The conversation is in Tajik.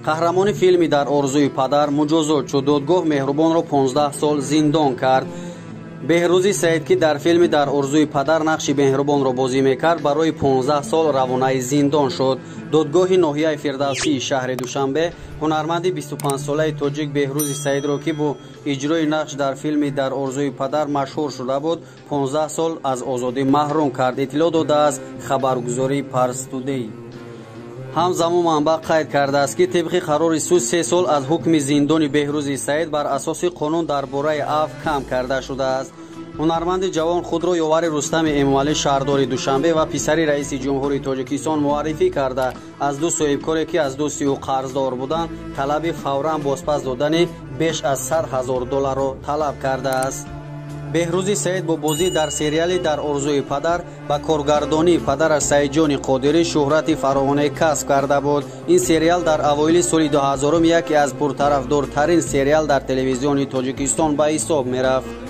қаҳрамони филми дар орзуи падар муҷозот шуд. додгоҳ меҳрубонро 15 сол зиндон кард. беҳрӯзи саид ки дар филми дар орзуи падар нақши меҳрубонро бозӣ мекард, барои 15 сол равонаи зиндон шуд. додгоҳи ноҳияи фирдавсии шаҳри душанбе ҳунарманди 25-солаи тоҷик беҳрӯзи саидро ки бо иҷрои нақш дар филми дар орзуи падар машҳур шуда буд, 15 сол аз озодӣ маҳрум кард. иттилоъ додааст хабаргузории Парстудей. ҳамзамон манбаъ қайд кардааст ки тибқи қарори суд 3 сол аз ҳукми зиндони беҳрӯзи саид бар асоси қонун дар бораи афв кам карда шудааст. ҳунарманди ҷавон худро ёвари Рустами Эмомалӣ шаҳрдори Душанбе ва писари раиси ҷумҳури Тоҷикистон муаррифӣ карда, аз ду соҳибкоре ки аз дӯсти ӯ қарздор буданд, талаби фавран бозпас додани беш аз $100,000-ро талаб кардааст. беҳрӯзи саид бо бозӣ дар сериали дар орзуи падар ба коргардонии падараш Саидҷони Қодирӣ шӯҳрати фаровоне касб карда буд. ин сериал дар авоили соли 2000 яке аз пуртарафдортарин сериал дар телевизиони Тоҷикистон ба ҳисоб мерафт.